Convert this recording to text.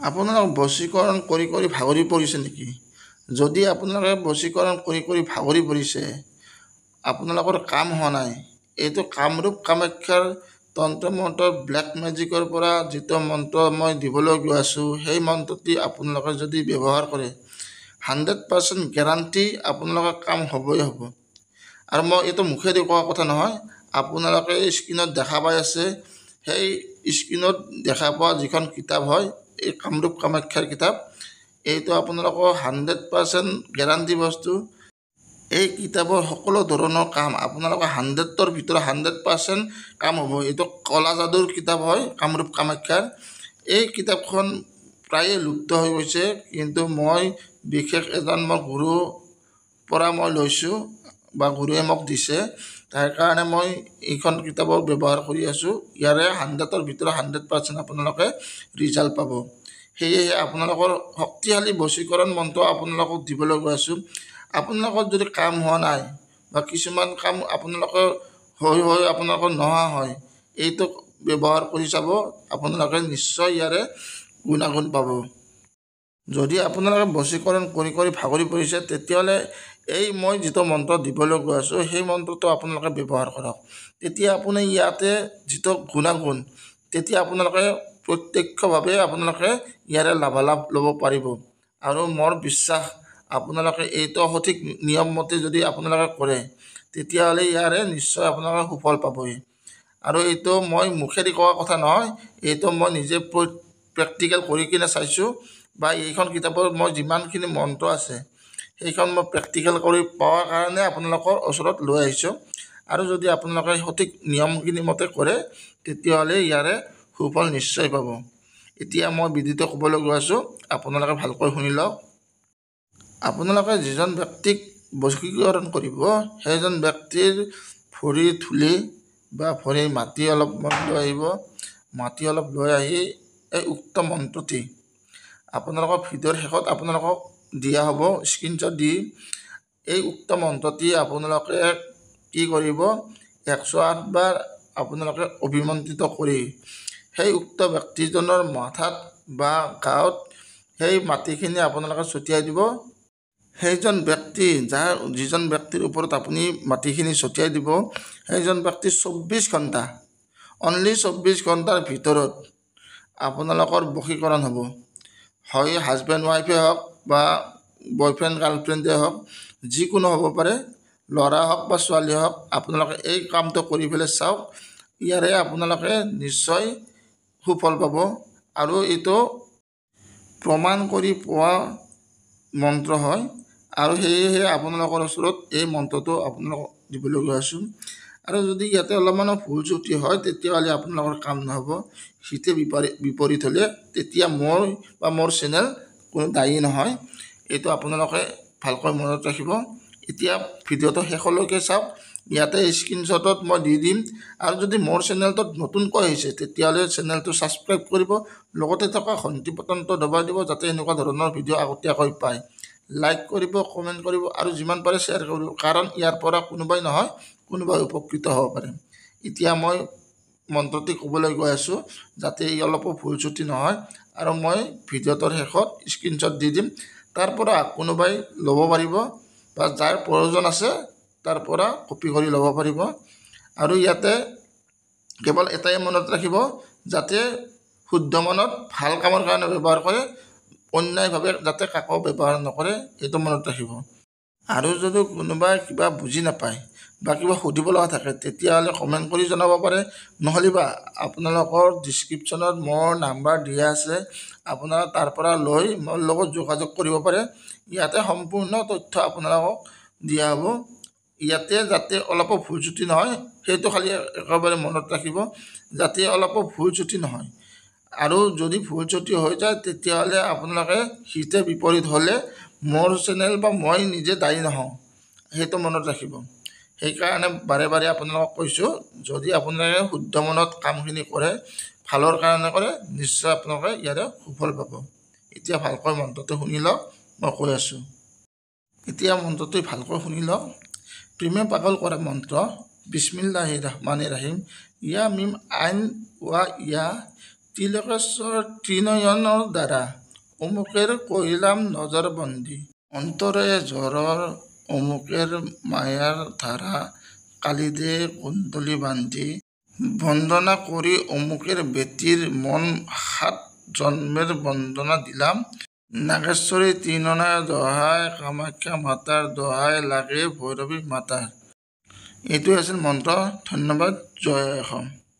আপোনালোক বশীকৰণ কৰি কৰি ভাগৰি পৰিছে নেকি? যদি আপোনালোকে বশীকৰণ কৰি কৰি ভাগৰি পৰিছে, আপোনালোকৰ কাম হোৱা নাই, এইটো কামৰূপ কামাখ্যাৰ তন্ত্ৰ মন্ত্ৰ ব্লেক মেজিকৰ পৰা যিটো মন্ত্ৰ মই দিবলৈ গৈ আছোঁ, সেই মন্ত্ৰটি আপোনালোকে যদি ব্যৱহাৰ কৰে 100% গেৰাণ্টি আপোনালোকৰ কাম হ'বই হ'ব। আৰু মই এইটো মুখেদি কোৱা কথা নহয়, আপোনালোকে স্ক্ৰীণত দেখা পাই আছে, সেই স্ক্ৰীণত দেখা পোৱা যিখন কিতাপ হয় এই কামৰূপ কামাখ্যাৰ কিতাপ, এইটো আপোনালোকৰ 100% গেৰাণ্টি বস্তু। এই কিতাপৰ সকলো ধৰণৰ কাম আপোনালোকৰ 100ৰ ভিতৰত 100% কাম হ'ব। এইটো কলা যাদুৰ কিতাপ হয় কামৰূপ কামাখ্যাৰ। এই কিতাপখন প্ৰায়ে লুপ্ত হৈ গৈছে, কিন্তু মই বিশেষ এজন মই গুৰুৰ পৰা মই লৈছোঁ বা গুৰুৱে মোক দিছে, তাৰ কাৰণে মই এইখন কিতাপৰ ব্যৱহাৰ কৰি আছোঁ। ইয়াৰে 100ৰ ভিতৰত 100% আপোনালোকে ৰিজাল্ট পাব। সেয়েহে আপোনালোকৰ শক্তিশালী বশীকৰণ মন্ত্ৰ আপোনালোকক দিবলৈ গৈ আছোঁ। আপোনালোকৰ যদি কাম হোৱা নাই বা কিছুমান কাম আপোনালোকৰ হৈ আপোনালোকৰ নোহোৱা হয়, এইটো ব্যৱহাৰ কৰি চাব, আপোনালোকে নিশ্চয় ইয়াৰে গুণাগুণ পাব। যদি আপোনালোকে বশীকৰণ কৰি কৰি ভাগৰি পৰিছে, তেতিয়াহ'লে এই মই যিটো মন্ত্ৰ দিবলৈ গৈ আছোঁ সেই মন্ত্ৰটো আপোনালোকে ব্যৱহাৰ কৰক। তেতিয়া আপুনি ইয়াতে যিটো গুণাগুণ, তেতিয়া আপোনালোকে প্ৰত্যক্ষভাৱে আপোনালোকে ইয়াৰে লাভালাভ ল'ব পাৰিব। আৰু মোৰ বিশ্বাস আপোনালোকে এইটো সঠিক নিয়মমতে যদি আপোনালোকে কৰে, তেতিয়াহ'লে ইয়াৰে নিশ্চয় আপোনালোকে সুফল পাবই। আৰু এইটো মই মুখেদি কোৱা কথা নহয়, এইটো মই নিজে প্ৰেক্টিকেল কৰি কিনে চাইছোঁ, বা এইখন কিতাপৰ মই যিমানখিনি মন্ত্ৰ আছে সেইখন মই প্ৰেক্টিকেল কৰি পোৱাৰ কাৰণে আপোনালোকৰ ওচৰত লৈ আহিছোঁ। আৰু যদি আপোনালোকে সঠিক নিয়মখিনি মতে কৰে, তেতিয়াহ'লে ইয়াৰে সুফল নিশ্চয় পাব। এতিয়া মই বিধিটো ক'বলৈ গৈ আছোঁ, আপোনালোকে ভালকৈ শুনি লওক। আপোনালোকে যিজন ব্যক্তিক বশীকৰণ কৰিব, সেইজন ব্যক্তিৰ ভৰিৰ ধূলি বা ভৰিৰ মাটি অলপমান লৈ আহিব। মাটি অলপ লৈ আহি এই উক্ত মন্ত্ৰটি আপোনালোকৰ ভিডিঅ'ৰ শেষত আপোনালোকক দিয়া হ'ব স্ক্ৰীনশ্বট দি। এই উক্ত মন্ত্ৰটি আপোনালোকে কি কৰিব, 108 বাৰ আপোনালোকে অভিমন্ত্ৰিত কৰি সেই উক্ত ব্যক্তিজনৰ মাথাত বা গাত সেই মাটিখিনি আপোনালোকে ছটিয়াই দিব। সেইজন ব্যক্তি যিজন ব্যক্তিৰ ওপৰত আপুনি মাটিখিনি ছটিয়াই দিব, সেইজন ব্যক্তি 24 ঘণ্টা, অনলি 24 ঘণ্টাৰ ভিতৰত আপোনালোকৰ বশীকৰণ হ'ব। হয় হাজবেণ্ড ৱাইফে হওক বা বয়ফ্ৰেণ্ড গাৰ্লফ্ৰেণ্ডে হওক, যিকোনো হ'ব পাৰে, ল'ৰা হওক বা ছোৱালী হওক, আপোনালোকে এই কামটো কৰি পেলাই চাওক। ইয়াৰে আপোনালোকে নিশ্চয় সুফল পাব। আৰু এইটো প্ৰমাণ কৰি পোৱা মন্ত্ৰ হয়, আৰু সেয়েহে আপোনালোকৰ ওচৰত এই মন্ত্ৰটো আপোনালোকক দিবলৈ গৈ আছোঁ। আৰু যদি ইয়াতে অলপমানো ভুল ত্ৰুটি হয়, তেতিয়াহ'লে আপোনালোকৰ কাম নহ'ব। সিতে বিপৰীত হ'লে তেতিয়া মোৰ বা মোৰ চেনেল কোনো দায়ী নহয়। এইটো আপোনালোকে ভালকৈ মনত ৰাখিব। এতিয়া ভিডিঅ'টো শেষলৈকে চাওক, ইয়াতে স্ক্ৰীনশ্বটত মই দি দিম। আৰু যদি মোৰ চেনেলটোত নতুনকৈ আহিছে, তেতিয়াহ'লে চেনেলটো ছাবস্ক্ৰাইব কৰিব, লগতে থকা ঘণ্টি বাটনটো দবাই দিব, যাতে এনেকুৱা ধৰণৰ ভিডিঅ' আগতীয়াকৈ পায়। লাইক কৰিব, কমেণ্ট কৰিব, আৰু যিমান পাৰে শ্বেয়াৰ কৰিব, কাৰণ ইয়াৰ পৰা কোনোবাই নহয় কোনোবাই উপকৃত হ'ব পাৰে। এতিয়া মই মন্ত্ৰটি ক'বলৈ গৈ আছোঁ, যাতে ই অলপো ভুল ত্ৰুটি নহয়। আৰু মই ভিডিঅ'টোৰ শেষত স্ক্ৰীনশ্বট দি দিম, তাৰ পৰা কোনোবাই ল'ব পাৰিব, বা যাৰ প্ৰয়োজন আছে তাৰ পৰা কপি কৰি ল'ব পাৰিব। আৰু ইয়াতে কেৱল এটাই মনত ৰাখিব, যাতে শুদ্ধ মনত ভাল কামৰ কাৰণে ব্যৱহাৰ কৰে, অন্যায়ভাৱে যাতে কাকো ব্যৱহাৰ নকৰে, এইটো মনত ৰাখিব। আৰু যদি কোনোবাই কিবা বুজি নাপায় বা কিবা সুধিব লগা থাকে, তেতিয়াহ'লে কমেণ্ট কৰি জনাব পাৰে, নহ'লে বা আপোনালোকৰ ডিছক্ৰিপশ্যনত মোৰ নাম্বাৰ দিয়া আছে, আপোনাৰ তাৰ পৰা লৈ মোৰ লগত যোগাযোগ কৰিব পাৰে। ইয়াতে সম্পূৰ্ণ তথ্য আপোনালোকক দিয়া হ'ব। ইয়াতে যাতে অলপো ভুল ত্ৰুটি নহয়, সেইটো খালি একেবাৰে মনত ৰাখিব, যাতে অলপো ভুল ত্ৰুটি নহয়। আৰু যদি ভুল ত্ৰুটি হৈ যায়, তেতিয়াহ'লে আপোনালোকে সিতে বিপৰীত হ'লে মোৰ চেনেল বা মই নিজে দায়ী নহওঁ, সেইটো মনত ৰাখিব। সেইকাৰণে বাৰে বাৰে আপোনালোকক কৈছোঁ, যদি আপোনালোকে শুদ্ধ মনত কামখিনি কৰে, ভালৰ কাৰণে কৰে, নিশ্চয় আপোনালোকে ইয়াৰে সুফল পাব। এতিয়া ভালকৈ মন্ত্ৰটো শুনি লওক, মই কৈ আছোঁ। এতিয়া মন্ত্ৰটো ভালকৈ শুনি লওক। প্ৰেমে পাগল কৰা মন্ত্ৰ, বিস্মিল্লাহিৰ ৰহমানিৰ ৰহিম, ইয়া মিম আইন ৱা ইয়া তিলকেশ্বৰ ত্ৰিনয়নৰ দ্বাৰা অমুকেৰ কৰিলাম নজৰবন্দী। অন্তৰে জ্বৰৰ অমুকেৰ মায়াৰ ধাৰা কালিদে কুণ্ডলী বান্ধি। বন্দনা কৰি অমুকেৰ বেটীৰ মন 7 জন্মেৰ বন্দনা দিলাম। নাগেশ্বৰী ত্ৰিনয়নৰ দোহাই কামাখ্যা মাতাৰ দোহাই লাগে ভৈৰৱী মাতাৰ। এইটোৱে আছিল মন্ত্ৰ। ধন্যবাদ। জয় অসম।